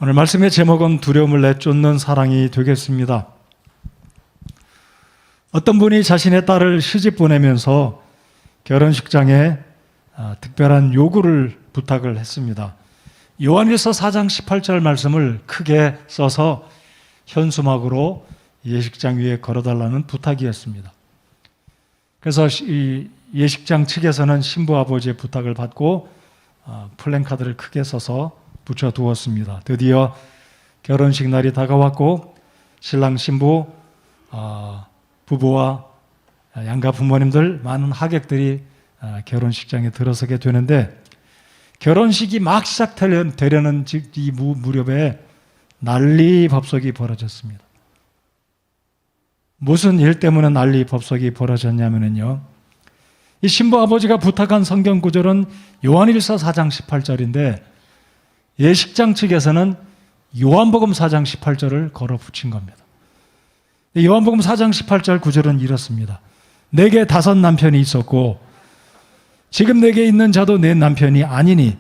오늘 말씀의 제목은 두려움을 내쫓는 사랑이 되겠습니다. 어떤 분이 자신의 딸을 시집 보내면서 결혼식장에 특별한 요구를 부탁을 했습니다. 요한일서 4장 18절 말씀을 크게 써서 현수막으로 예식장 위에 걸어달라는 부탁이었습니다. 그래서 이 예식장 측에서는 신부 아버지의 부탁을 받고 플랜카드를 크게 써서 붙여두었습니다. 드디어 결혼식 날이 다가왔고 신랑 신부 부부와 양가 부모님들 많은 하객들이 결혼식장에 들어서게 되는데 결혼식이 막 시작되려는 이 무렵에 난리법석이 벌어졌습니다. 무슨 일 때문에 난리법석이 벌어졌냐면요, 이 신부 아버지가 부탁한 성경 구절은 요한일서 4장 18절인데 예식장 측에서는 요한복음 4장 18절을 걸어 붙인 겁니다. 요한복음 4장 18절 구절은 이렇습니다. 내게 5 남편이 있었고 지금 내게 있는 자도 내 남편이 아니니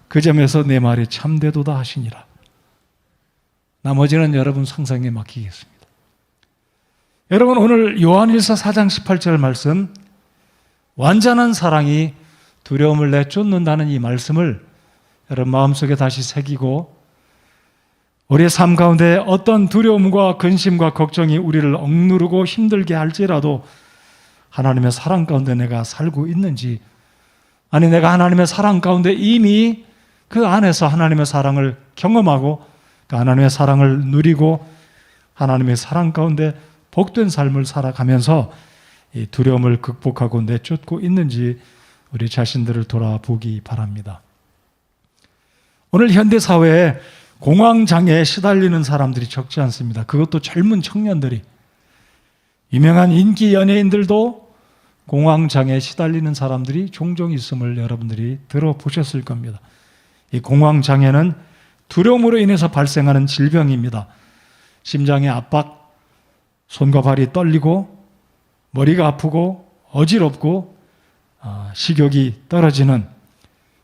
그 점에서 내 말이 참되도다 하시니라. 나머지는 여러분 상상에 맡기겠습니다. 여러분, 오늘 요한일서 4장 18절 말씀, 완전한 사랑이 두려움을 내쫓는다는 이 말씀을 여러분 마음속에 다시 새기고 우리의 삶 가운데 어떤 두려움과 근심과 걱정이 우리를 억누르고 힘들게 할지라도 하나님의 사랑 가운데 내가 살고 있는지, 아니 내가 하나님의 사랑 가운데 이미 그 안에서 하나님의 사랑을 경험하고 그 하나님의 사랑을 누리고 하나님의 사랑 가운데 복된 삶을 살아가면서 이 두려움을 극복하고 내쫓고 있는지 우리 자신들을 돌아보기 바랍니다. 오늘 현대사회에 공황장애에 시달리는 사람들이 적지 않습니다. 그것도 젊은 청년들이. 유명한 인기 연예인들도 공황장애에 시달리는 사람들이 종종 있음을 여러분들이 들어보셨을 겁니다. 이 공황장애는 두려움으로 인해서 발생하는 질병입니다. 심장의 압박, 손과 발이 떨리고 머리가 아프고 어지럽고 식욕이 떨어지는,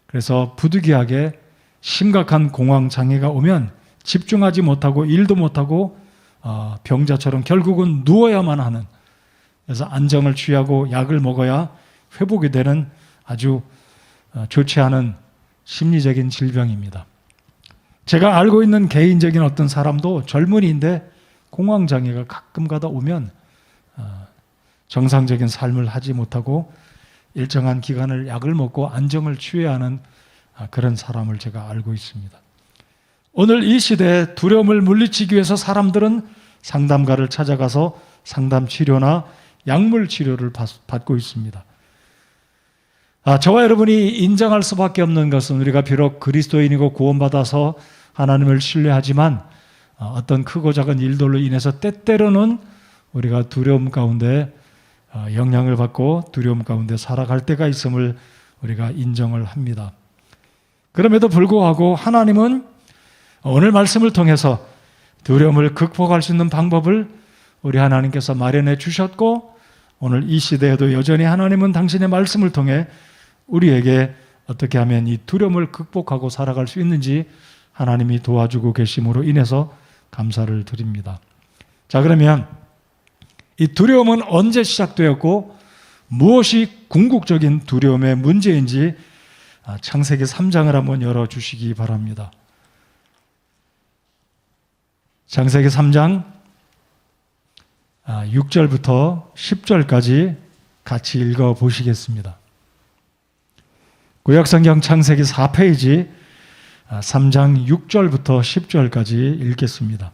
그래서 부득이하게 심각한 공황장애가 오면 집중하지 못하고 일도 못하고 병자처럼 결국은 누워야만 하는, 그래서 안정을 취하고 약을 먹어야 회복이 되는 아주 좋지 않은 심리적인 질병입니다. 제가 알고 있는 개인적인 어떤 사람도 젊은이인데 공황장애가 가끔가다 오면 정상적인 삶을 하지 못하고 일정한 기간을 약을 먹고 안정을 취해야 하는 그런 사람을 제가 알고 있습니다. 오늘 이 시대에 두려움을 물리치기 위해서 사람들은 상담가를 찾아가서 상담 치료나 약물 치료를 받고 있습니다. 저와 여러분이 인정할 수밖에 없는 것은 우리가 비록 그리스도인이고 구원받아서 하나님을 신뢰하지만 어떤 크고 작은 일들로 인해서 때때로는 우리가 두려움 가운데 영향을 받고 두려움 가운데 살아갈 때가 있음을 우리가 인정을 합니다. 그럼에도 불구하고 하나님은 오늘 말씀을 통해서 두려움을 극복할 수 있는 방법을 우리 하나님께서 마련해 주셨고, 오늘 이 시대에도 여전히 하나님은 당신의 말씀을 통해 우리에게 어떻게 하면 이 두려움을 극복하고 살아갈 수 있는지 하나님이 도와주고 계심으로 인해서 감사를 드립니다. 자, 그러면 이 두려움은 언제 시작되었고 무엇이 궁극적인 두려움의 문제인지 창세기 3장을 한번 열어주시기 바랍니다. 창세기 3장 6절부터 10절까지 같이 읽어보시겠습니다. 구약성경 창세기 4페이지 3장 6절부터 10절까지 읽겠습니다.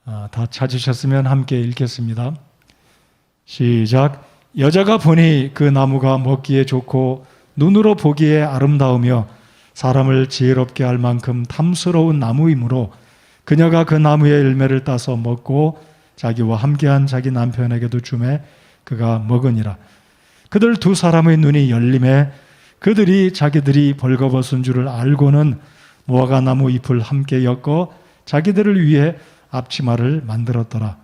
다 찾으셨으면 함께 읽겠습니다. 시작. 여자가 보니 그 나무가 먹기에 좋고 눈으로 보기에 아름다우며 사람을 지혜롭게 할 만큼 탐스러운 나무이므로 그녀가 그 나무의 열매를 따서 먹고 자기와 함께한 자기 남편에게도 주매 그가 먹으니라. 그들 2 사람의 눈이 열림에 그들이 자기들이 벌거벗은 줄을 알고는 무화과 나무 잎을 함께 엮어 자기들을 위해 앞치마를 만들었더라.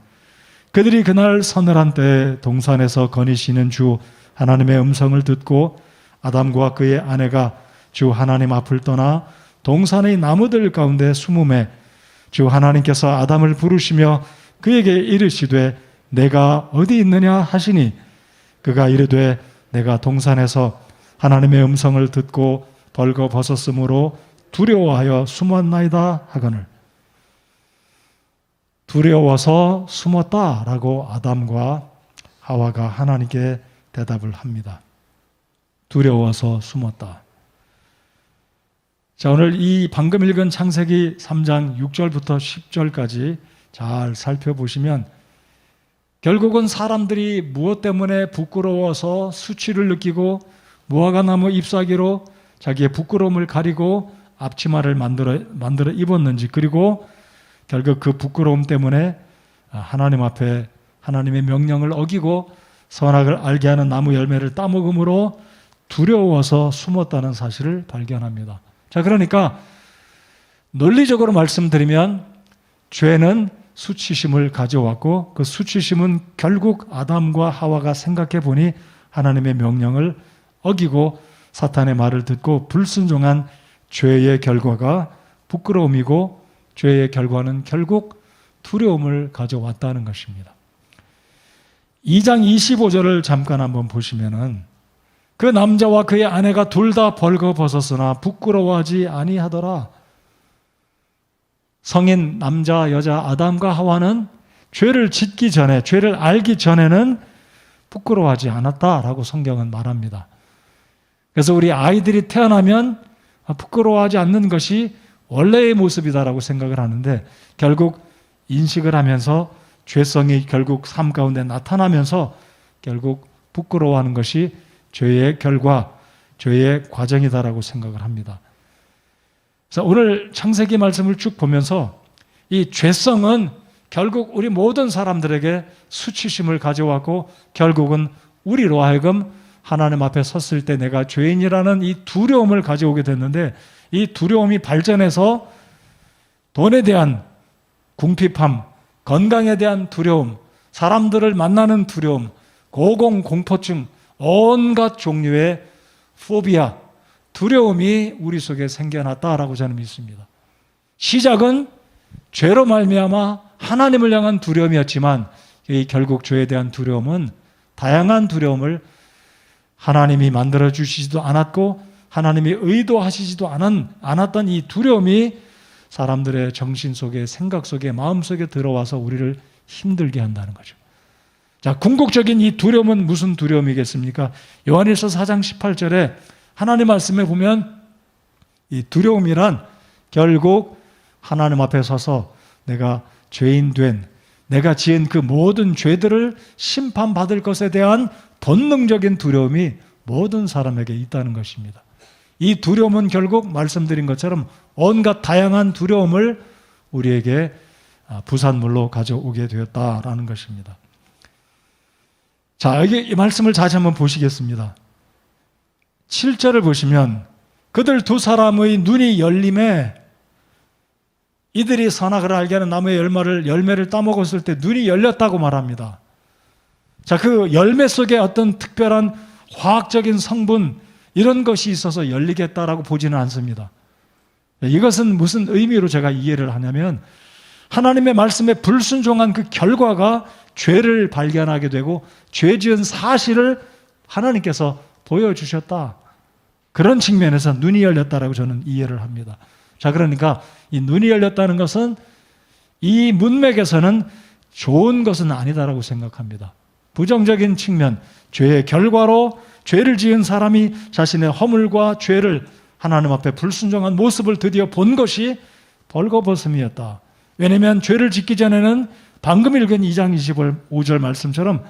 그들이 그날 서늘한 때에 동산에서 거니시는 주 하나님의 음성을 듣고 아담과 그의 아내가 주 하나님 앞을 떠나 동산의 나무들 가운데 숨음에 주 하나님께서 아담을 부르시며 그에게 이르시되 내가 어디 있느냐 하시니 그가 이르되 내가 동산에서 하나님의 음성을 듣고 벌거벗었으므로 두려워하여 숨었나이다 하거늘. 두려워서 숨었다라고 아담과 하와가 하나님께 대답을 합니다. 두려워서 숨었다. 자, 오늘 이 방금 읽은 창세기 3장 6절부터 10절까지 잘 살펴보시면 결국은 사람들이 무엇 때문에 부끄러워서 수치를 느끼고 무화과나무 잎사귀로 자기의 부끄러움을 가리고 앞치마를 만들어 입었는지, 그리고 결국 그 부끄러움 때문에 하나님 앞에 하나님의 명령을 어기고 선악을 알게 하는 나무 열매를 따먹음으로 두려워서 숨었다는 사실을 발견합니다. 자, 그러니까 논리적으로 말씀드리면 죄는 수치심을 가져왔고 그 수치심은 결국 아담과 하와가 생각해 보니 하나님의 명령을 어기고 사탄의 말을 듣고 불순종한 죄의 결과가 부끄러움이고 죄의 결과는 결국 두려움을 가져왔다는 것입니다. 2장 25절을 잠깐 한번 보시면은 그 남자와 그의 아내가 둘 다 벌거벗었으나 부끄러워하지 아니하더라. 성인 남자 여자 아담과 하와는 죄를 짓기 전에, 죄를 알기 전에는 부끄러워하지 않았다라고 성경은 말합니다. 그래서 우리 아이들이 태어나면 부끄러워하지 않는 것이 원래의 모습이다라고 생각을 하는데 결국 인식을 하면서 죄성이 결국 삶 가운데 나타나면서 결국 부끄러워하는 것이 죄의 결과, 죄의 과정이다라고 생각을 합니다. 그래서 오늘 창세기 말씀을 쭉 보면서 이 죄성은 결국 우리 모든 사람들에게 수치심을 가져왔고 결국은 우리로 하여금 하나님 앞에 섰을 때 내가 죄인이라는 이 두려움을 가져오게 됐는데 이 두려움이 발전해서 돈에 대한 궁핍함, 건강에 대한 두려움, 사람들을 만나는 두려움, 고공공포증, 온갖 종류의 포비아, 두려움이 우리 속에 생겨났다라고 저는 믿습니다. 시작은 죄로 말미암아 하나님을 향한 두려움이었지만 이 결국 죄에 대한 두려움은 다양한 두려움을 하나님이 만들어 주시지도 않았고 하나님이 의도하시지도 않았던 이 두려움이 사람들의 정신 속에, 생각 속에, 마음 속에 들어와서 우리를 힘들게 한다는 거죠. 자, 궁극적인 이 두려움은 무슨 두려움이겠습니까? 요한일서 4장 18절에 하나님 말씀에 보면 이 두려움이란 결국 하나님 앞에 서서 내가 죄인 된, 내가 지은 그 모든 죄들을 심판받을 것에 대한 본능적인 두려움이 모든 사람에게 있다는 것입니다. 이 두려움은 결국 말씀드린 것처럼 온갖 다양한 두려움을 우리에게 부산물로 가져오게 되었다라는 것입니다. 자, 여기 이 말씀을 다시 한번 보시겠습니다. 7절을 보시면 그들 두 사람의 눈이 열림에 이들이 선악을 알게 하는 나무의 열매를 따먹었을 때 눈이 열렸다고 말합니다. 자, 그 열매 속에 어떤 특별한 화학적인 성분 이런 것이 있어서 열리겠다라고 보지는 않습니다. 이것은 무슨 의미로 제가 이해를 하냐면 하나님의 말씀에 불순종한 그 결과가 죄를 발견하게 되고 죄 지은 사실을 하나님께서 보여주셨다. 그런 측면에서 눈이 열렸다라고 저는 이해를 합니다. 자, 그러니까 이 눈이 열렸다는 것은 이 문맥에서는 좋은 것은 아니다라고 생각합니다. 부정적인 측면, 죄의 결과로 죄를 지은 사람이 자신의 허물과 죄를 하나님 앞에 불순종한 모습을 드디어 본 것이 벌거벗음이었다. 왜냐하면 죄를 짓기 전에는 방금 읽은 2장 25절 말씀처럼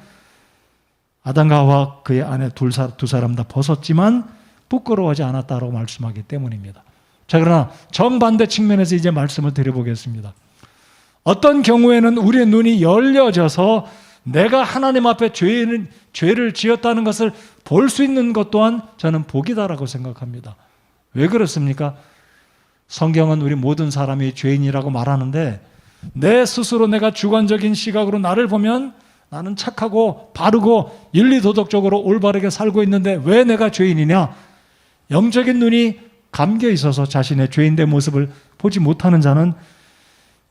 아담과 하와 그의 아내 두 사람 다 벗었지만 부끄러워하지 않았다라고 말씀하기 때문입니다. 자, 그러나 정반대 측면에서 이제 말씀을 드려보겠습니다. 어떤 경우에는 우리의 눈이 열려져서 내가 하나님 앞에 죄를 지었다는 것을 볼 수 있는 것 또한 저는 복이다라고 생각합니다. 왜 그렇습니까? 성경은 우리 모든 사람이 죄인이라고 말하는데 내 스스로 내가 주관적인 시각으로 나를 보면 나는 착하고 바르고 윤리도덕적으로 올바르게 살고 있는데 왜 내가 죄인이냐? 영적인 눈이 감겨 있어서 자신의 죄인된 모습을 보지 못하는 자는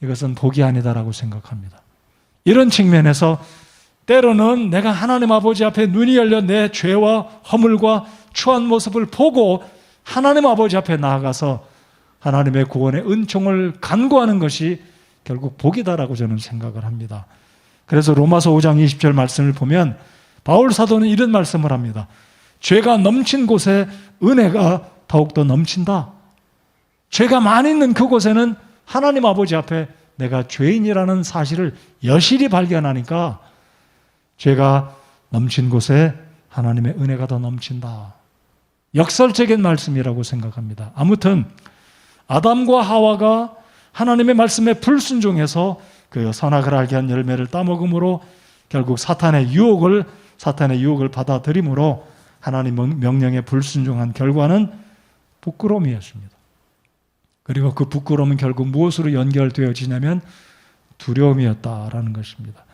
이것은 복이 아니다라고 생각합니다. 이런 측면에서 때로는 내가 하나님 아버지 앞에 눈이 열려 내 죄와 허물과 추한 모습을 보고 하나님 아버지 앞에 나아가서 하나님의 구원의 은총을 간구하는 것이 결국 복이다라고 저는 생각을 합니다. 그래서 로마서 5장 20절 말씀을 보면 바울 사도는 이런 말씀을 합니다. 죄가 넘친 곳에 은혜가 더욱더 넘친다. 죄가 많이 있는 그곳에는 하나님 아버지 앞에 내가 죄인이라는 사실을 여실히 발견하니까 죄가 넘친 곳에 하나님의 은혜가 더 넘친다. 역설적인 말씀이라고 생각합니다. 아무튼 아담과 하와가 하나님의 말씀에 불순종해서 그 선악을 알게 한 열매를 따먹음으로 결국 사탄의 유혹을 받아들임으로 하나님 명령에 불순종한 결과는 부끄러움이었습니다. 그리고 그 부끄러움은 결국 무엇으로 연결되어지냐면 두려움이었다라는 것입니다.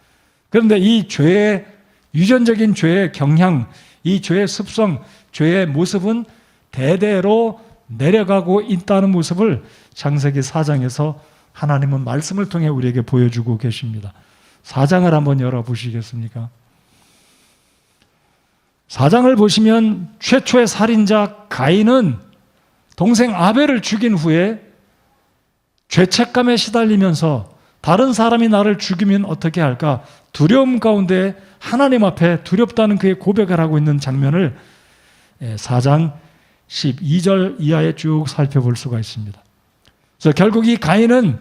그런데 이 죄의 유전적인 죄의 경향, 이 죄의 습성, 죄의 모습은 대대로 내려가고 있다는 모습을 창세기 4장에서 하나님은 말씀을 통해 우리에게 보여주고 계십니다. 4장을 한번 열어보시겠습니까? 4장을 보시면 최초의 살인자 가인은 동생 아벨을 죽인 후에 죄책감에 시달리면서 다른 사람이 나를 죽이면 어떻게 할까? 두려움 가운데 하나님 앞에 두렵다는 그의 고백을 하고 있는 장면을 4장 12절 이하에 쭉 살펴볼 수가 있습니다. 그래서 결국 이 가인은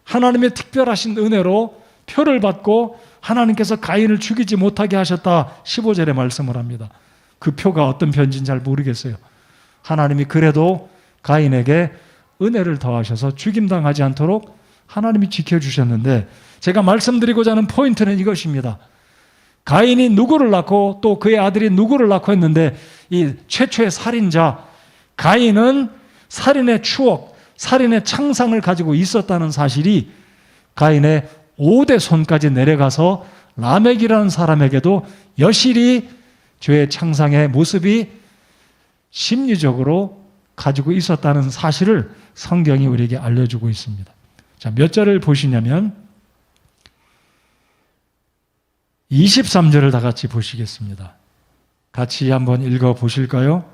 하나님의 특별하신 은혜로 표를 받고 하나님께서 가인을 죽이지 못하게 하셨다 15절에 말씀을 합니다. 그 표가 어떤 편지인지 잘 모르겠어요. 하나님이 그래도 가인에게 은혜를 더하셔서 죽임당하지 않도록 하나님이 지켜주셨는데 제가 말씀드리고자 하는 포인트는 이것입니다. 가인이 누구를 낳고 또 그의 아들이 누구를 낳고 했는데 이 최초의 살인자 가인은 살인의 추억, 살인의 창상을 가지고 있었다는 사실이 가인의 5대 손까지 내려가서 라멕이라는 사람에게도 여실히 죄의 창상의 모습이 심리적으로 가지고 있었다는 사실을 성경이 우리에게 알려주고 있습니다. 자, 몇 절을 보시냐면 23절을 다 같이 보시겠습니다. 같이 한번 읽어 보실까요?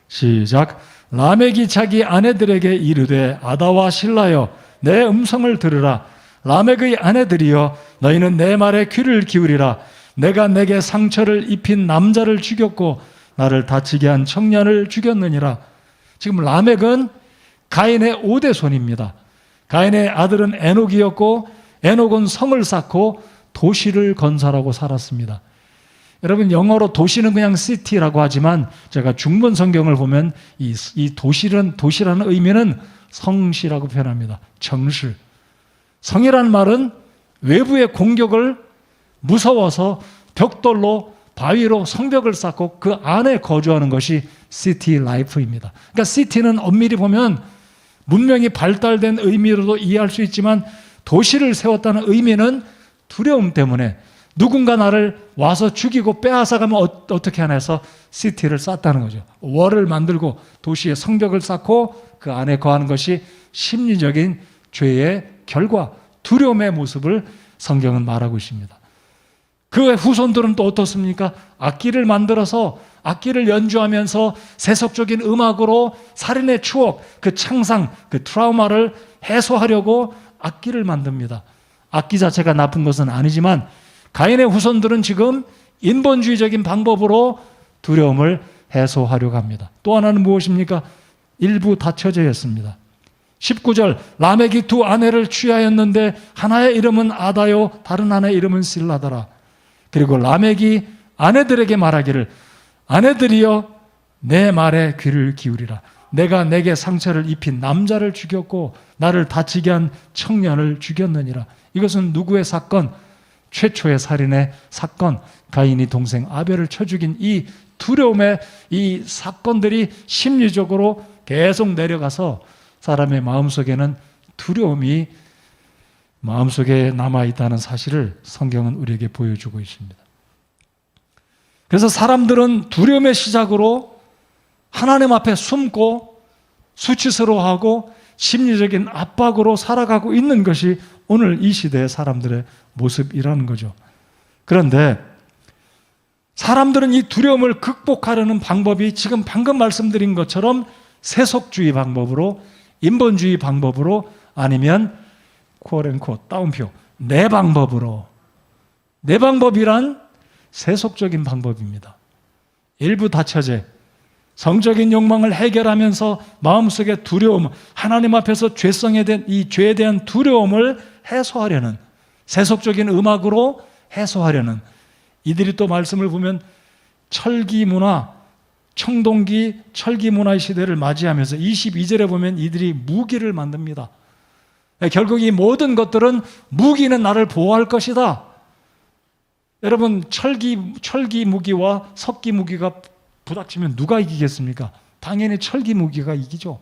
시작. 라멕이 자기 아내들에게 이르되 아다와 실라여 내 음성을 들으라. 라멕의 아내들이여 너희는 내 말에 귀를 기울이라. 내가 내게 상처를 입힌 남자를 죽였고 나를 다치게 한 청년을 죽였느니라. 지금 라멕은 가인의 5대 손입니다. 가인의 아들은 에녹이었고 에녹은 성을 쌓고 도시를 건설하고 살았습니다. 여러분 영어로 도시는 그냥 city라고 하지만 제가 중본 성경을 보면 이 도시라는 의미는 성시라고 표현합니다. 정실. 성이라는 말은 외부의 공격을 무서워서 벽돌로 바위로 성벽을 쌓고 그 안에 거주하는 것이 city life입니다. 그러니까 city는 엄밀히 보면 문명이 발달된 의미로도 이해할 수 있지만 도시를 세웠다는 의미는 두려움 때문에 누군가 나를 와서 죽이고 빼앗아가면 어떻게 하나 해서 시티를 쌓았다는 거죠. 월을 만들고 도시에 성벽을 쌓고 그 안에 거하는 것이 심리적인 죄의 결과, 두려움의 모습을 성경은 말하고 있습니다. 그의 후손들은 또 어떻습니까? 악기를 만들어서 악기를 연주하면서 세속적인 음악으로 살인의 추억, 그 창상, 그 트라우마를 해소하려고 악기를 만듭니다. 악기 자체가 나쁜 것은 아니지만 가인의 후손들은 지금 인본주의적인 방법으로 두려움을 해소하려고 합니다. 또 하나는 무엇입니까? 일부 다처제였습니다. 19절 라멕이 두 아내를 취하였는데 하나의 이름은 아다요 다른 하나의 이름은 실라더라. 그리고 라멕이 아내들에게 말하기를 아내들이여 내 말에 귀를 기울이라. 내가 내게 상처를 입힌 남자를 죽였고 나를 다치게 한 청년을 죽였느니라. 이것은 누구의 사건? 최초의 살인의 사건. 가인이 동생 아벨을 쳐 죽인 이 두려움의 이 사건들이 심리적으로 계속 내려가서 사람의 마음속에는 두려움이 마음속에 남아있다는 사실을 성경은 우리에게 보여주고 있습니다. 그래서 사람들은 두려움의 시작으로 하나님 앞에 숨고 수치스러워하고 심리적인 압박으로 살아가고 있는 것이 오늘 이 시대의 사람들의 모습이라는 거죠. 그런데 사람들은 이 두려움을 극복하려는 방법이 지금 방금 말씀드린 것처럼 세속주의 방법으로, 인본주의 방법으로, 아니면 쿼어앤쿼 따옴표 내 방법으로, 내 방법이란 세속적인 방법입니다. 일부 다처제, 성적인 욕망을 해결하면서 마음속의 두려움, 하나님 앞에서 죄성에 대한 이 죄에 대한 두려움을 해소하려는, 세속적인 음악으로 해소하려는, 이들이 또 말씀을 보면 철기 문화, 청동기 철기 문화의 시대를 맞이하면서 22절에 보면 이들이 무기를 만듭니다. 결국 이 모든 것들은 무기는 나를 보호할 것이다. 여러분, 철기 무기와 석기 무기가 부닥치면 누가 이기겠습니까? 당연히 철기 무기가 이기죠.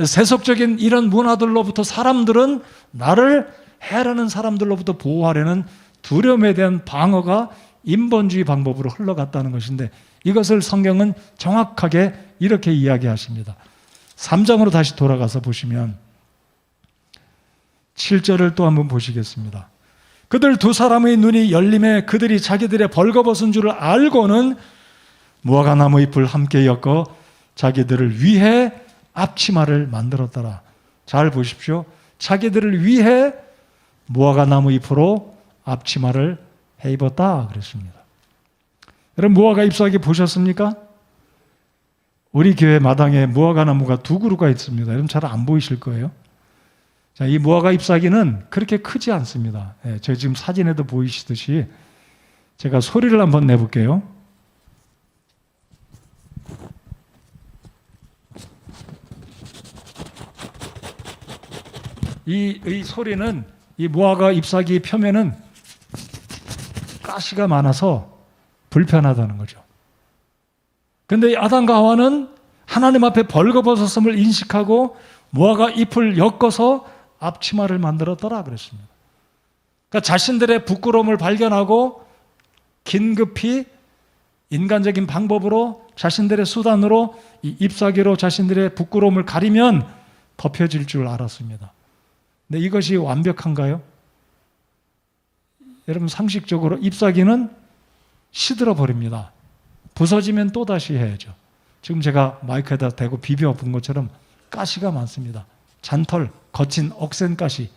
세속적인 이런 문화들로부터 사람들은 나를 해라는 사람들로부터 보호하려는 두려움에 대한 방어가 인본주의 방법으로 흘러갔다는 것인데, 이것을 성경은 정확하게 이렇게 이야기하십니다. 3장으로 다시 돌아가서 보시면 7절을 또 한번 보시겠습니다. 그들 두 사람의 눈이 열림에 그들이 자기들의 벌거벗은 줄을 알고는 무화과나무 잎을 함께 엮어 자기들을 위해 앞치마를 만들었더라. 잘 보십시오. 자기들을 위해 무화과나무 잎으로 앞치마를 해 입었다 그랬습니다. 여러분, 무화과 잎사귀 보셨습니까? 우리 교회 마당에 무화과나무가 두 그루가 있습니다. 여러분 잘 안 보이실 거예요. 자, 이 무화과 잎사귀는 그렇게 크지 않습니다. 저 지금 사진에도 보이시듯이 제가 소리를 한번 내볼게요. 이 소리는, 이 무화과 잎사귀 표면은 가시가 많아서 불편하다는 거죠. 그런데 아담과 하와는 하나님 앞에 벌거벗었음을 인식하고 무화과 잎을 엮어서 앞치마를 만들었더라 그랬습니다. 그러니까 자신들의 부끄러움을 발견하고 긴급히 인간적인 방법으로, 자신들의 수단으로 이 잎사귀로 자신들의 부끄러움을 가리면 덮여질 줄 알았습니다. 근데 이것이 완벽한가요? 여러분, 상식적으로 잎사귀는 시들어 버립니다. 부서지면 또다시 해야죠. 지금 제가 마이크에다 대고 비벼 본 것처럼 가시가 많습니다. 잔털, 거친 억센 가시.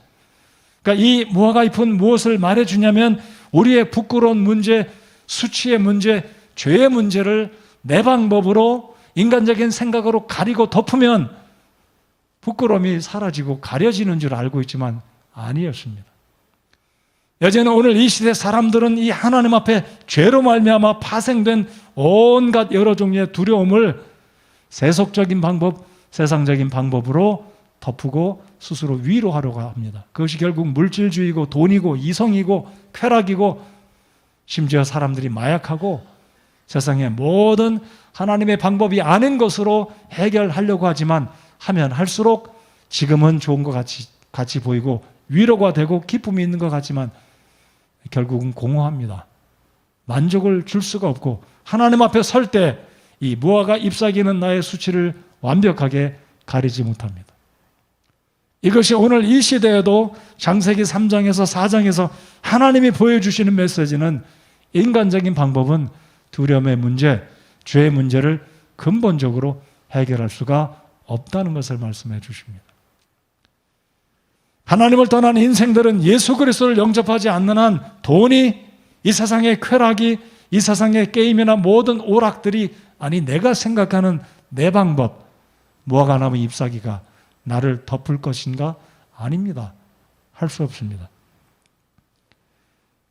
그러니까 이 무화과 잎은 무엇을 말해주냐면 우리의 부끄러운 문제, 수치의 문제, 죄의 문제를 내 방법으로, 인간적인 생각으로 가리고 덮으면 부끄러움이 사라지고 가려지는 줄 알고 있지만 아니었습니다. 여전히 오늘 이 시대 사람들은 이 하나님 앞에 죄로 말미암아 파생된 온갖 여러 종류의 두려움을 세속적인 방법, 세상적인 방법으로 덮고 스스로 위로하려고 합니다. 그것이 결국 물질주의고 돈이고 이성이고 쾌락이고 심지어 사람들이 마약하고 세상의 모든 하나님의 방법이 아닌 것으로 해결하려고 하지만 하면 할수록 지금은 좋은 것 같이 보이고 위로가 되고 기쁨이 있는 것 같지만 결국은 공허합니다. 만족을 줄 수가 없고 하나님 앞에 설 때 이 무화과 잎사귀는 나의 수치를 완벽하게 가리지 못합니다. 이것이 오늘 이 시대에도 창세기 3장에서 4장에서 하나님이 보여주시는 메시지는 인간적인 방법은 두려움의 문제, 죄의 문제를 근본적으로 해결할 수가 없다는 것을 말씀해 주십니다. 하나님을 떠난 인생들은 예수 그리스도를 영접하지 않는 한 돈이, 이 세상의 쾌락이, 이 세상의 게임이나 모든 오락들이, 아니 내가 생각하는 내 방법, 무화과나무 잎사귀가 나를 덮을 것인가? 아닙니다. 할 수 없습니다.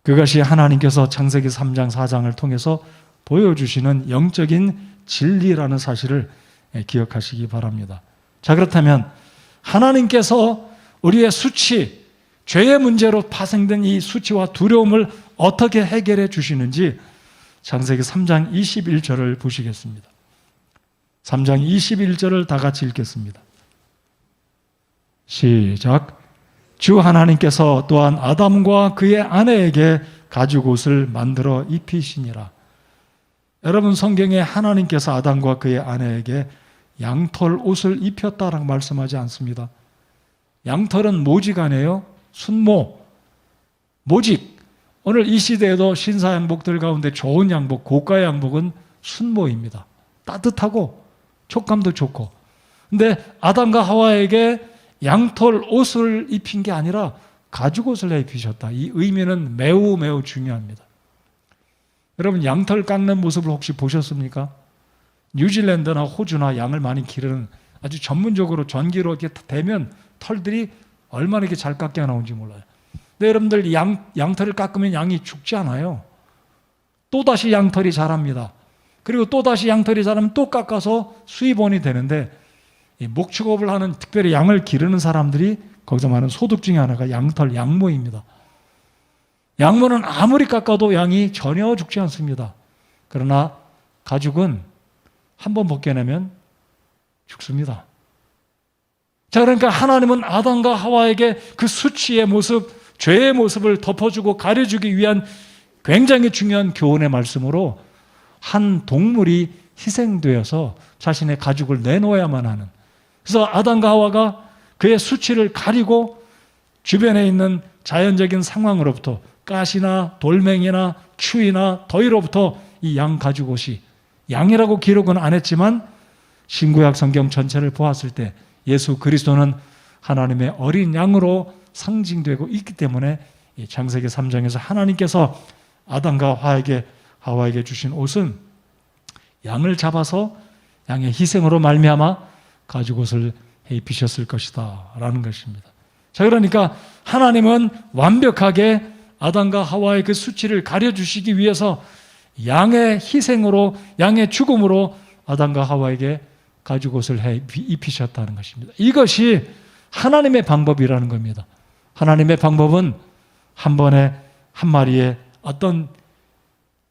그것이 하나님께서 창세기 3장 4장을 통해서 보여주시는 영적인 진리라는 사실을 기억하시기 바랍니다. 자, 그렇다면 하나님께서 우리의 수치, 죄의 문제로 파생된 이 수치와 두려움을 어떻게 해결해 주시는지 창세기 3장 21절을 보시겠습니다. 3장 21절을 다 같이 읽겠습니다. 시작. 주 하나님께서 또한 아담과 그의 아내에게 가죽옷을 만들어 입히시니라. 여러분, 성경에 하나님께서 아담과 그의 아내에게 양털 옷을 입혔다라고 말씀하지 않습니다. 양털은 모지간이에요. 순모, 모직. 오늘 이 시대에도 신사 양복들 가운데 좋은 양복, 고가의 양복은 순모입니다. 따뜻하고 촉감도 좋고. 근데 아담과 하와에게 양털 옷을 입힌 게 아니라 가죽 옷을 입히셨다. 이 의미는 매우 매우 중요합니다. 여러분, 양털 깎는 모습을 혹시 보셨습니까? 뉴질랜드나 호주나 양을 많이 기르는 아주 전문적으로 전기로 이렇게 대면 털들이 얼마나 이렇게 잘 깎여 나오는지 몰라요. 근데 여러분들 양털을 깎으면 양이 죽지 않아요. 또다시 양털이 자랍니다. 그리고 또다시 양털이 자라면 또 깎아서 수입원이 되는데, 이 목축업을 하는, 특별히 양을 기르는 사람들이 거기서 말하는 소득 중에 하나가 양털, 양모입니다. 양모는 아무리 깎아도 양이 전혀 죽지 않습니다. 그러나 가죽은 한번 벗겨내면 죽습니다. 자, 그러니까 하나님은 아담과 하와에게 그 수치의 모습, 죄의 모습을 덮어주고 가려주기 위한 굉장히 중요한 교훈의 말씀으로 한 동물이 희생되어서 자신의 가죽을 내놓아야만 하는, 그래서 아담과 하와가 그의 수치를 가리고 주변에 있는 자연적인 상황으로부터, 가시나 돌멩이나 추위나 더위로부터 이 양 가죽 옷이, 양이라고 기록은 안 했지만 신구약 성경 전체를 보았을 때 예수 그리스도는 하나님의 어린 양으로 상징되고 있기 때문에 창세기 3장에서 하나님께서 아담과 하와에게 주신 옷은 양을 잡아서 양의 희생으로 말미암아 가죽 옷을 입히셨을 것이다 라는 것입니다. 자, 그러니까 하나님은 완벽하게 아담과 하와의 그 수치를 가려주시기 위해서 양의 희생으로, 양의 죽음으로 아담과 하와에게 가죽 옷을 입히셨다는 것입니다. 이것이 하나님의 방법이라는 겁니다. 하나님의 방법은 한 번에 한 마리의 어떤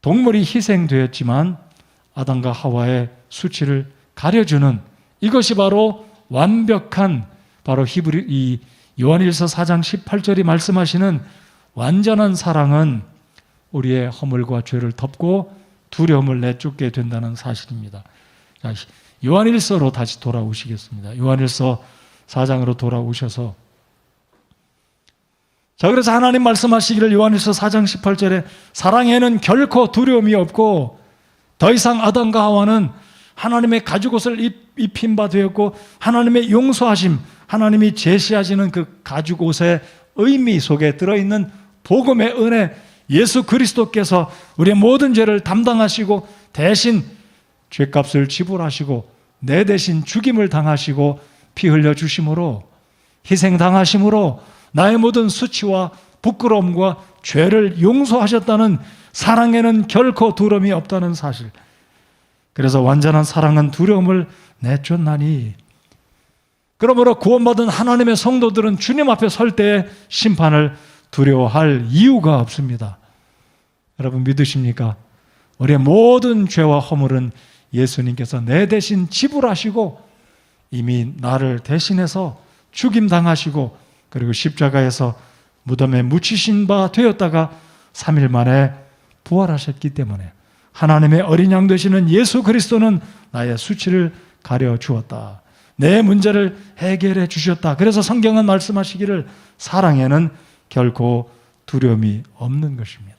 동물이 희생되었지만 아담과 하와의 수치를 가려주는, 이것이 바로 완벽한, 바로 이 요한일서 4장 18절이 말씀하시는 완전한 사랑은 우리의 허물과 죄를 덮고 두려움을 내쫓게 된다는 사실입니다. 자, 요한일서로 다시 돌아오시겠습니다. 요한일서 4장으로 돌아오셔서, 자, 그래서 하나님 말씀하시기를 요한일서 4장 18절에 사랑에는 결코 두려움이 없고 더 이상 아담과 하와는 하나님의 가죽옷을 입힌 바 되었고 하나님의 용서하심, 하나님이 제시하시는 그 가죽옷의 의미 속에 들어있는 복음의 은혜, 예수 그리스도께서 우리의 모든 죄를 담당하시고 대신 죄값을 지불하시고 내 대신 죽임을 당하시고 피 흘려 주심으로, 희생당하심으로 나의 모든 수치와 부끄러움과 죄를 용서하셨다는, 사랑에는 결코 두려움이 없다는 사실. 그래서 완전한 사랑은 두려움을 내쫓나니, 그러므로 구원받은 하나님의 성도들은 주님 앞에 설 때에 심판을 두려워할 이유가 없습니다. 여러분 믿으십니까? 우리의 모든 죄와 허물은 예수님께서 내 대신 지불하시고 이미 나를 대신해서 죽임당하시고 그리고 십자가에서 무덤에 묻히신 바 되었다가 3일 만에 부활하셨기 때문에 하나님의 어린 양 되시는 예수 그리스도는 나의 수치를 가려 주었다. 내 문제를 해결해 주셨다. 그래서 성경은 말씀하시기를 사랑에는 결코 두려움이 없는 것입니다.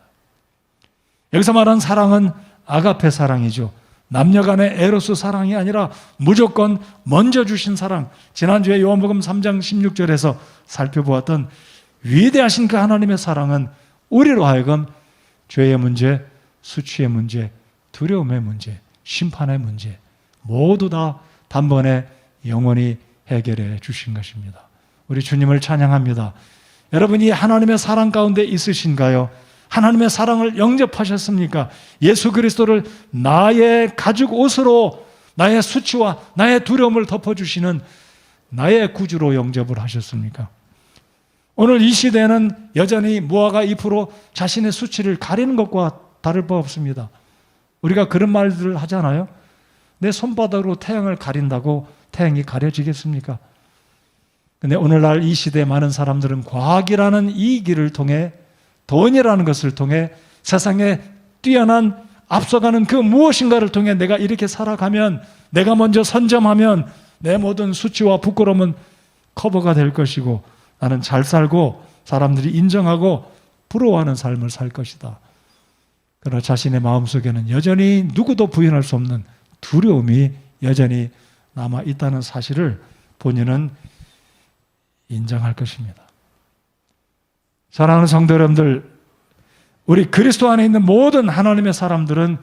여기서 말하는 사랑은 아가페 사랑이죠. 남녀 간의 에로스 사랑이 아니라 무조건 먼저 주신 사랑. 지난주에 요한복음 3장 16절에서 살펴보았던 위대하신 그 하나님의 사랑은 우리로 하여금 죄의 문제, 수치의 문제, 두려움의 문제, 심판의 문제 모두 다 단번에 영원히 해결해 주신 것입니다. 우리 주님을 찬양합니다. 여러분이 하나님의 사랑 가운데 있으신가요? 하나님의 사랑을 영접하셨습니까? 예수 그리스도를 나의 가죽 옷으로 나의 수치와 나의 두려움을 덮어주시는 나의 구주로 영접을 하셨습니까? 오늘 이 시대는 여전히 무화과 잎으로 자신의 수치를 가리는 것과 다를 바 없습니다. 우리가 그런 말들을 하잖아요. 내 손바닥으로 태양을 가린다고 태양이 가려지겠습니까? 근데 오늘날 이 시대에 많은 사람들은 과학이라는 이 길을 통해, 돈이라는 것을 통해, 세상에 뛰어난 앞서가는 그 무엇인가를 통해 내가 이렇게 살아가면 내가 먼저 선점하면 내 모든 수치와 부끄러움은 커버가 될 것이고 나는 잘 살고 사람들이 인정하고 부러워하는 삶을 살 것이다. 그러나 자신의 마음속에는 여전히 누구도 부인할 수 없는 두려움이 여전히 남아 있다는 사실을 본인은 인정할 것입니다. 사랑하는 성도 여러분들, 우리 그리스도 안에 있는 모든 하나님의 사람들은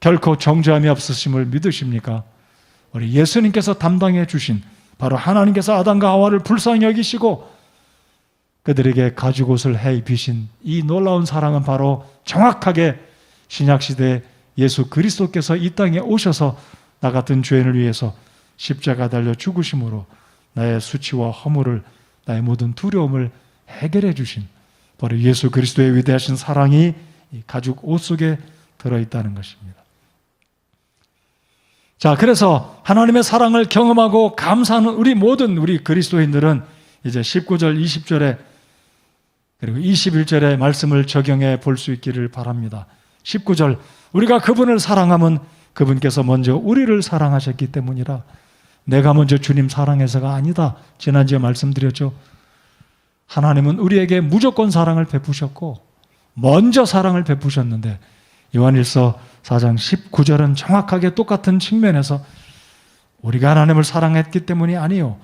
결코 정죄함이 없으심을 믿으십니까? 우리 예수님께서 담당해 주신 바로 하나님께서 아담과 하와를 불쌍히 여기시고 그들에게 가죽옷을 해 입히신 이 놀라운 사랑은 바로 정확하게 신약시대 예수 그리스도께서 이 땅에 오셔서 나 같은 죄인을 위해서 십자가 달려 죽으심으로 나의 수치와 허물을, 나의 모든 두려움을 해결해 주신 바로 예수 그리스도의 위대하신 사랑이 이 가죽 옷 속에 들어있다는 것입니다. 자, 그래서 하나님의 사랑을 경험하고 감사하는 우리 그리스도인들은 이제 19절, 20절에 그리고 21절의 말씀을 적용해 볼 수 있기를 바랍니다. 19절, 우리가 그분을 사랑하면 그분께서 먼저 우리를 사랑하셨기 때문이라. 내가 먼저 주님 사랑해서가 아니다. 지난주에 말씀드렸죠. 하나님은 우리에게 무조건 사랑을 베푸셨고 먼저 사랑을 베푸셨는데 요한일서 4장 19절은 정확하게 똑같은 측면에서 우리가 하나님을 사랑했기 때문이 아니요,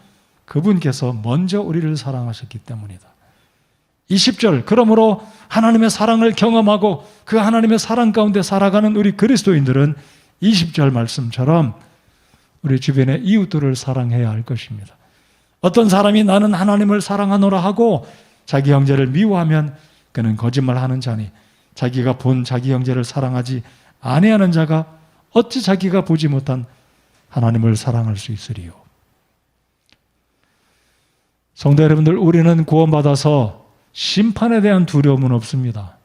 그분께서 먼저 우리를 사랑하셨기 때문이다. 20절, 그러므로 하나님의 사랑을 경험하고 그 하나님의 사랑 가운데 살아가는 우리 그리스도인들은 20절 말씀처럼 우리 주변의 이웃들을 사랑해야 할 것입니다. 어떤 사람이 나는 하나님을 사랑하노라 하고 자기 형제를 미워하면 그는 거짓말하는 자니 자기가 본 자기 형제를 사랑하지 아니하는 자가 어찌 자기가 보지 못한 하나님을 사랑할 수 있으리요. 성도 여러분들, 우리는 구원받아서 심판에 대한 두려움은 없습니다.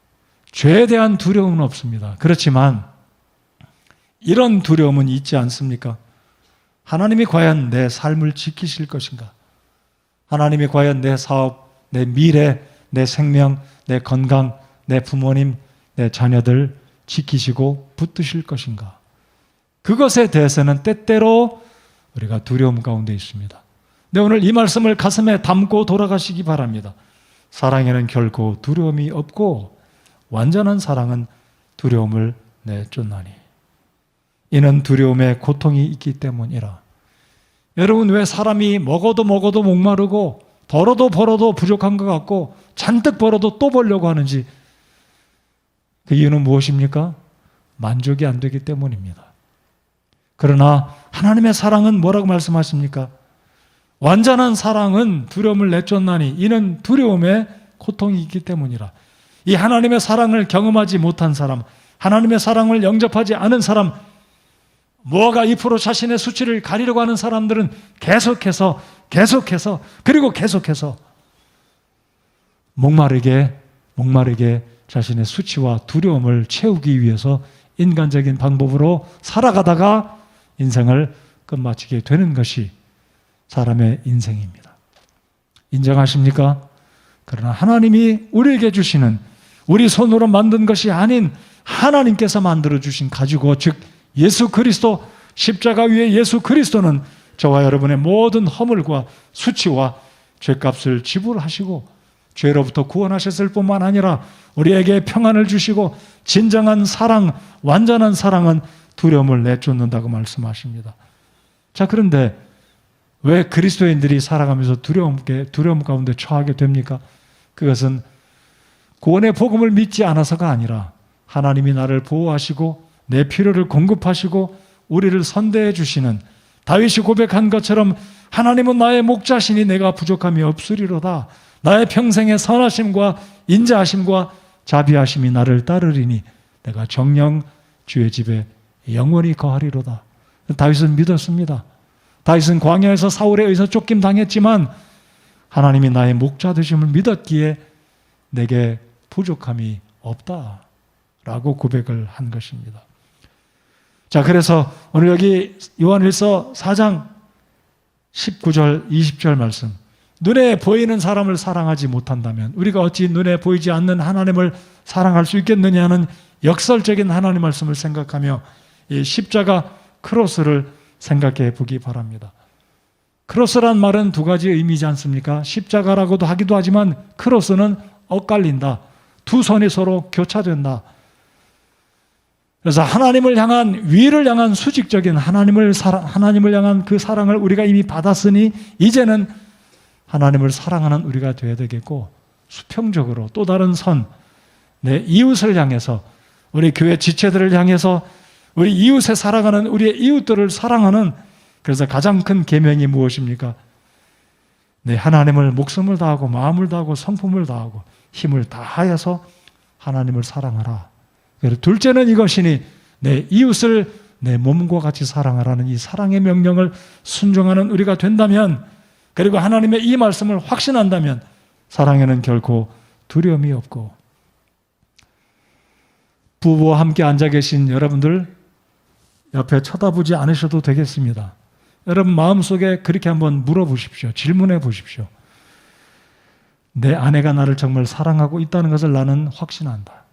죄에 대한 두려움은 없습니다. 그렇지만 이런 두려움은 있지 않습니까? 하나님이 과연 내 삶을 지키실 것인가? 하나님이 과연 내 사업, 내 미래, 내 생명, 내 건강, 내 부모님, 내 자녀들 지키시고 붙드실 것인가? 그것에 대해서는 때때로 우리가 두려움 가운데 있습니다. 근데 오늘 이 말씀을 가슴에 담고 돌아가시기 바랍니다. 사랑에는 결코 두려움이 없고 완전한 사랑은 두려움을 내쫓나니 이는 두려움에 고통이 있기 때문이라. 여러분, 왜 사람이 먹어도 목마르고 벌어도 부족한 것 같고 잔뜩 벌어도 또 벌려고 하는지, 그 이유는 무엇입니까? 만족이 안 되기 때문입니다. 그러나 하나님의 사랑은 뭐라고 말씀하십니까? 완전한 사랑은 두려움을 내쫓나니 이는 두려움에 고통이 있기 때문이라. 이 하나님의 사랑을 경험하지 못한 사람, 하나님의 사랑을 영접하지 않은 사람, 무화과 잎으로 자신의 수치를 가리려고 하는 사람들은 계속해서 목마르게 자신의 수치와 두려움을 채우기 위해서 인간적인 방법으로 살아가다가 인생을 끝마치게 되는 것이 사람의 인생입니다. 인정하십니까? 그러나 하나님이 우리에게 주시는, 우리 손으로 만든 것이 아닌 하나님께서 만들어주신 가지고, 즉 예수 그리스도, 십자가 위에 예수 그리스도는 저와 여러분의 모든 허물과 수치와 죄값을 지불하시고 죄로부터 구원하셨을 뿐만 아니라 우리에게 평안을 주시고 진정한 사랑, 완전한 사랑은 두려움을 내쫓는다고 말씀하십니다. 자, 그런데 왜 그리스도인들이 살아가면서 두려움 가운데 처하게 됩니까? 그것은 구원의 복음을 믿지 않아서가 아니라 하나님이 나를 보호하시고 내 필요를 공급하시고 우리를 선대해 주시는, 다윗이 고백한 것처럼 하나님은 나의 목자시니 내가 부족함이 없으리로다. 나의 평생의 선하심과 인자하심과 자비하심이 나를 따르리니 내가 정녕 주의 집에 영원히 거하리로다. 다윗은 믿었습니다. 다윗은 광야에서 사울에 의해서 쫓김 당했지만 하나님이 나의 목자 되심을 믿었기에 내게 부족함이 없다라고 고백을 한 것입니다. 자, 그래서 오늘 여기 요한일서 4장 19절, 20절 말씀, 눈에 보이는 사람을 사랑하지 못한다면 우리가 어찌 눈에 보이지 않는 하나님을 사랑할 수 있겠느냐는 역설적인 하나님 말씀을 생각하며 이 십자가 크로스를 생각해 보기 바랍니다. 크로스란 말은 두 가지 의미지 않습니까? 십자가라고도 하기도 하지만 크로스는 엇갈린다. 두 손이 서로 교차된다. 그래서 하나님을 향한, 위를 향한 수직적인 하나님을 향한 그 사랑을 우리가 이미 받았으니 이제는 하나님을 사랑하는 우리가 되어야 되겠고, 수평적으로 또 다른 선, 내 이웃을 향해서, 우리 교회 지체들을 향해서 우리 이웃에 사랑하는, 우리의 이웃들을 사랑하는, 그래서 가장 큰 계명이 무엇입니까? 내 하나님을 목숨을 다하고 마음을 다하고 성품을 다하고 힘을 다하여서 하나님을 사랑하라. 그리고 둘째는 이것이니 내 이웃을 내 몸과 같이 사랑하라는 이 사랑의 명령을 순종하는 우리가 된다면, 그리고 하나님의 이 말씀을 확신한다면 사랑에는 결코 두려움이 없고, 부부와 함께 앉아 계신 여러분들 옆에 쳐다보지 않으셔도 되겠습니다. 여러분 마음속에 그렇게 한번 물어보십시오. 질문해 보십시오. 내 아내가 나를 정말 사랑하고 있다는 것을 나는 확신한다.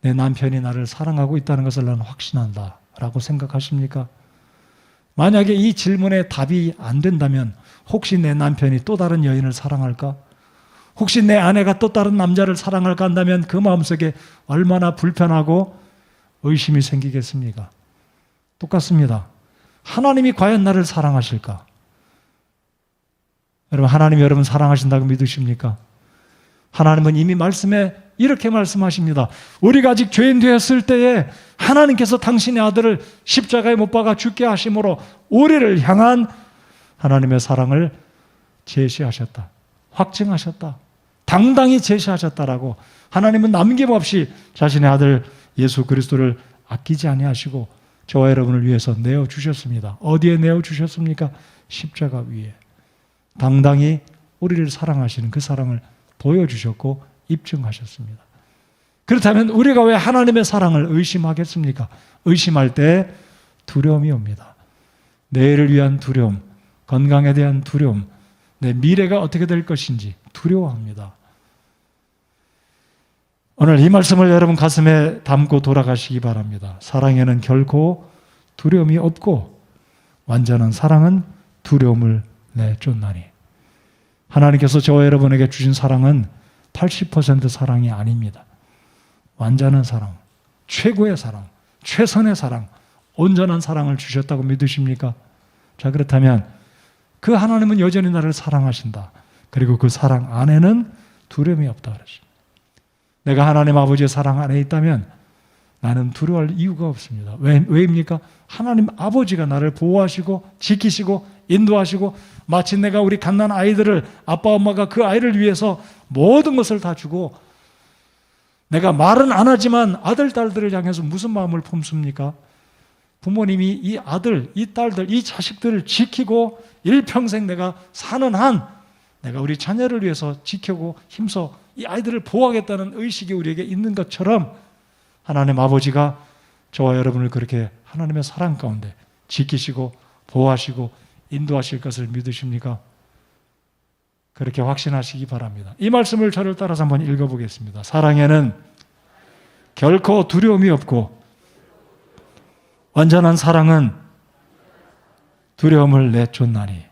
내 남편이 나를 사랑하고 있다는 것을 나는 확신한다 라고 생각하십니까? 만약에 이 질문에 답이 안 된다면 혹시 내 남편이 또 다른 여인을 사랑할까? 혹시 내 아내가 또 다른 남자를 사랑할까 한다면 그 마음속에 얼마나 불편하고 의심이 생기겠습니까? 똑같습니다. 하나님이 과연 나를 사랑하실까? 여러분, 하나님이 여러분 사랑하신다고 믿으십니까? 하나님은 이미 말씀에 이렇게 말씀하십니다. 우리가 아직 죄인 되었을 때에 하나님께서 당신의 아들을 십자가에 못 박아 죽게 하심으로 우리를 향한 하나님의 사랑을 제시하셨다. 확증하셨다. 당당히 제시하셨다라고 하나님은 남김없이 자신의 아들 예수 그리스도를 아끼지 아니하시고 저와 여러분을 위해서 내어주셨습니다. 어디에 내어주셨습니까? 십자가 위에. 당당히 우리를 사랑하시는 그 사랑을 보여주셨고 입증하셨습니다. 그렇다면 우리가 왜 하나님의 사랑을 의심하겠습니까? 의심할 때 두려움이 옵니다. 내일을 위한 두려움, 건강에 대한 두려움, 내 미래가 어떻게 될 것인지 두려워합니다. 오늘 이 말씀을 여러분 가슴에 담고 돌아가시기 바랍니다. 사랑에는 결코 두려움이 없고 완전한 사랑은 두려움을 내쫓나니. 하나님께서 저와 여러분에게 주신 사랑은 80% 사랑이 아닙니다. 완전한 사랑, 최고의 사랑, 최선의 사랑, 온전한 사랑을 주셨다고 믿으십니까? 자, 그렇다면 그 하나님은 여전히 나를 사랑하신다. 그리고 그 사랑 안에는 두려움이 없다 그러십니다. 내가 하나님 아버지의 사랑 안에 있다면 나는 두려워할 이유가 없습니다. 왜입니까? 하나님 아버지가 나를 보호하시고 지키시고 인도하시고 마치 내가 우리 갓난 아이들을 아빠 엄마가 그 아이를 위해서 모든 것을 다 주고 내가 말은 안 하지만 아들 딸들을 향해서 무슨 마음을 품습니까? 부모님이 이 아들, 이 딸들, 이 자식들을 지키고 일평생 내가 사는 한 내가 우리 자녀를 위해서 지키고 힘써 이 아이들을 보호하겠다는 의식이 우리에게 있는 것처럼 하나님 아버지가 저와 여러분을 그렇게 하나님의 사랑 가운데 지키시고 보호하시고 인도하실 것을 믿으십니까? 그렇게 확신하시기 바랍니다. 이 말씀을 저를 따라서 한번 읽어보겠습니다. 사랑에는 결코 두려움이 없고 완전한 사랑은 두려움을 내쫓나니.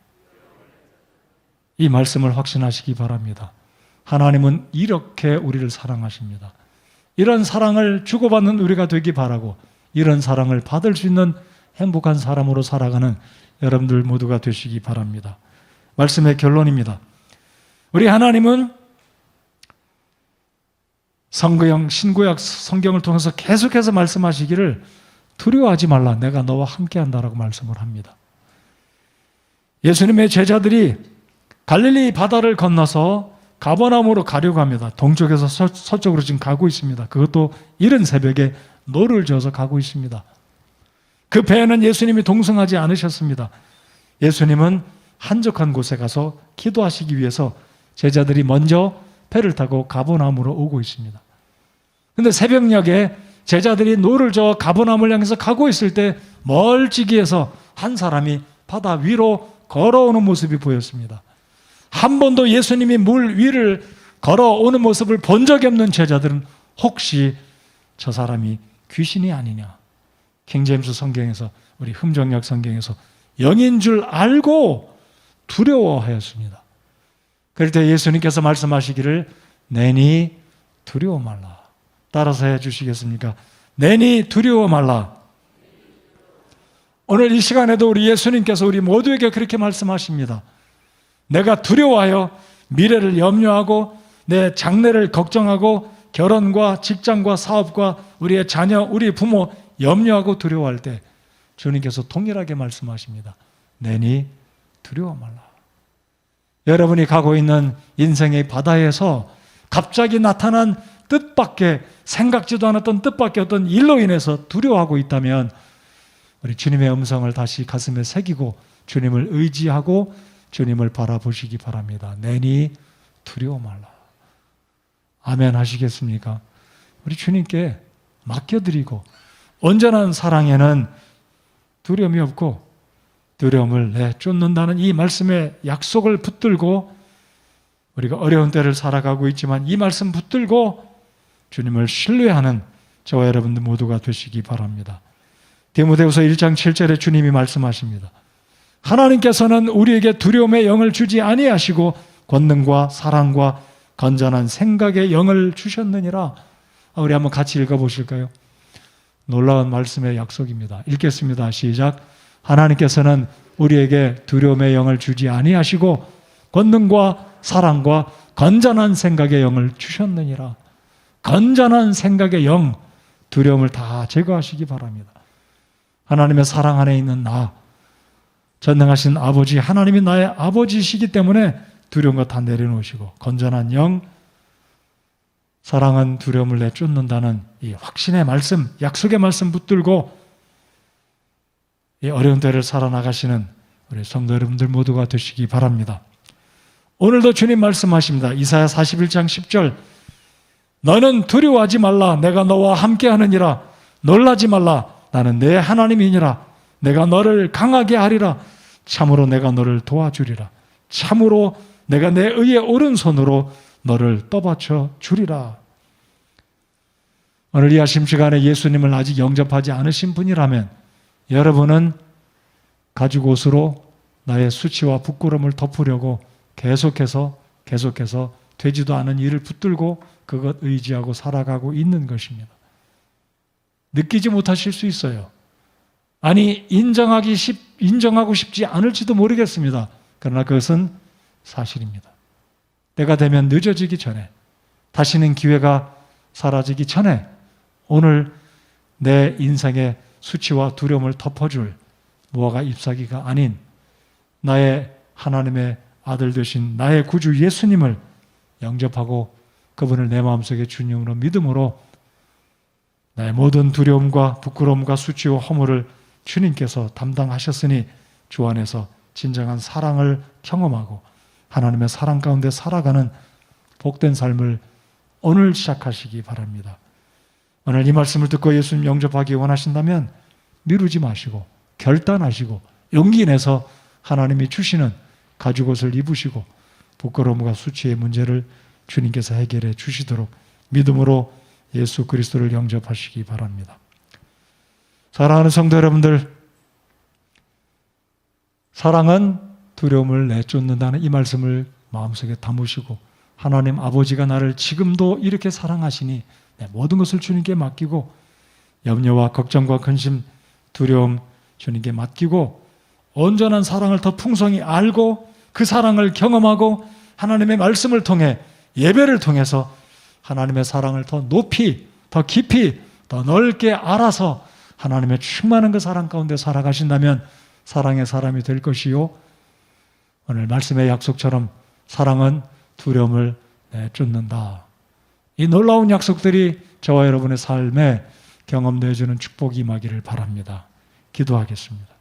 이 말씀을 확신하시기 바랍니다. 하나님은 이렇게 우리를 사랑하십니다. 이런 사랑을 주고받는 우리가 되기 바라고 이런 사랑을 받을 수 있는 행복한 사람으로 살아가는 여러분들 모두가 되시기 바랍니다. 말씀의 결론입니다. 우리 하나님은 성경, 신구약 성경을 통해서 계속해서 말씀하시기를 두려워하지 말라, 내가 너와 함께한다라고 말씀을 합니다. 예수님의 제자들이 갈릴리 바다를 건너서 가버나움으로 가려고 합니다. 동쪽에서 서쪽으로 지금 가고 있습니다. 그것도 이른 새벽에 노를 저어서 가고 있습니다. 그 배에는 예수님이 동승하지 않으셨습니다. 예수님은 한적한 곳에 가서 기도하시기 위해서 제자들이 먼저 배를 타고 가버나움으로 오고 있습니다. 그런데 새벽녘에 제자들이 노를 저어 가버나움을 향해서 가고 있을 때 멀찍이에서 한 사람이 바다 위로 걸어오는 모습이 보였습니다. 한 번도 예수님이 물 위를 걸어오는 모습을 본 적이 없는 제자들은 혹시 저 사람이 귀신이 아니냐. 킹제임스 성경에서, 우리 흠정역 성경에서 영인 줄 알고 두려워하였습니다. 그럴 때 예수님께서 말씀하시기를 내니 두려워 말라. 따라서 해주시겠습니까? 내니 두려워 말라. 오늘 이 시간에도 우리 예수님께서 우리 모두에게 그렇게 말씀하십니다. 내가 두려워하여 미래를 염려하고 내 장래를 걱정하고 결혼과 직장과 사업과 우리의 자녀, 우리 부모 염려하고 두려워할 때 주님께서 동일하게 말씀하십니다. 내니 두려워 말라. 여러분이 가고 있는 인생의 바다에서 갑자기 나타난 뜻밖의, 생각지도 않았던 뜻밖의 어떤 일로 인해서 두려워하고 있다면 우리 주님의 음성을 다시 가슴에 새기고 주님을 의지하고 주님을 바라보시기 바랍니다. 내니 두려워 말라. 아멘 하시겠습니까? 우리 주님께 맡겨드리고 온전한 사랑에는 두려움이 없고 두려움을 내쫓는다는 이 말씀의 약속을 붙들고 우리가 어려운 때를 살아가고 있지만 이 말씀 붙들고 주님을 신뢰하는 저와 여러분들 모두가 되시기 바랍니다. 디모데후서 1장 7절에 주님이 말씀하십니다. 하나님께서는 우리에게 두려움의 영을 주지 아니하시고 권능과 사랑과 건전한 생각의 영을 주셨느니라. 우리 한번 같이 읽어보실까요? 놀라운 말씀의 약속입니다. 읽겠습니다. 시작. 하나님께서는 우리에게 두려움의 영을 주지 아니하시고 권능과 사랑과 건전한 생각의 영을 주셨느니라. 건전한 생각의 영, 두려움을 다 제거하시기 바랍니다. 하나님의 사랑 안에 있는 나, 전능하신 아버지, 하나님이 나의 아버지시기 때문에 두려운 것 다 내려놓으시고 건전한 영, 사랑은 두려움을 내쫓는다는 이 확신의 말씀, 약속의 말씀 붙들고 이 어려운 때를 살아나가시는 우리 성도 여러분들 모두가 되시기 바랍니다. 오늘도 주님 말씀하십니다. 이사야 41장 10절 너는 두려워하지 말라. 내가 너와 함께하느니라. 놀라지 말라. 나는 내 하나님이니라. 내가 너를 강하게 하리라. 참으로 내가 너를 도와주리라. 참으로 내가 내 의의 오른손으로 너를 떠받쳐 주리라. 오늘 이 아침 시간에 예수님을 아직 영접하지 않으신 분이라면 여러분은 가죽 옷으로 나의 수치와 부끄러움을 덮으려고 계속해서 되지도 않은 일을 붙들고 그것 의지하고 살아가고 있는 것입니다. 느끼지 못하실 수 있어요. 아니 인정하고 싶지 않을지도 모르겠습니다. 그러나 그것은 사실입니다. 때가 되면 늦어지기 전에, 다시는 기회가 사라지기 전에 오늘 내 인생의 수치와 두려움을 덮어줄 무화과 잎사귀가 아닌 나의 하나님의 아들 되신 나의 구주 예수님을 영접하고 그분을 내 마음속에 주님으로 믿음으로 나의 모든 두려움과 부끄러움과 수치와 허물을 주님께서 담당하셨으니 주 안에서 진정한 사랑을 경험하고 하나님의 사랑 가운데 살아가는 복된 삶을 오늘 시작하시기 바랍니다. 오늘 이 말씀을 듣고 예수님 영접하기 원하신다면 미루지 마시고 결단하시고 용기 내서 하나님이 주시는 가죽옷을 입으시고 부끄러움과 수치의 문제를 주님께서 해결해 주시도록 믿음으로 예수 그리스도를 영접하시기 바랍니다. 사랑하는 성도 여러분들, 사랑은 두려움을 내쫓는다는 이 말씀을 마음속에 담으시고 하나님 아버지가 나를 지금도 이렇게 사랑하시니 내 모든 것을 주님께 맡기고 염려와 걱정과 근심, 두려움 주님께 맡기고 온전한 사랑을 더 풍성히 알고 그 사랑을 경험하고 하나님의 말씀을 통해 예배를 통해서 하나님의 사랑을 더 높이, 더 깊이, 더 넓게 알아서 하나님의 충만한 그 사랑 가운데 살아가신다면 사랑의 사람이 될 것이요 오늘 말씀의 약속처럼 사랑은 두려움을 내쫓는다. 이 놀라운 약속들이 저와 여러분의 삶에 경험되어주는 축복이 임하기를 바랍니다. 기도하겠습니다.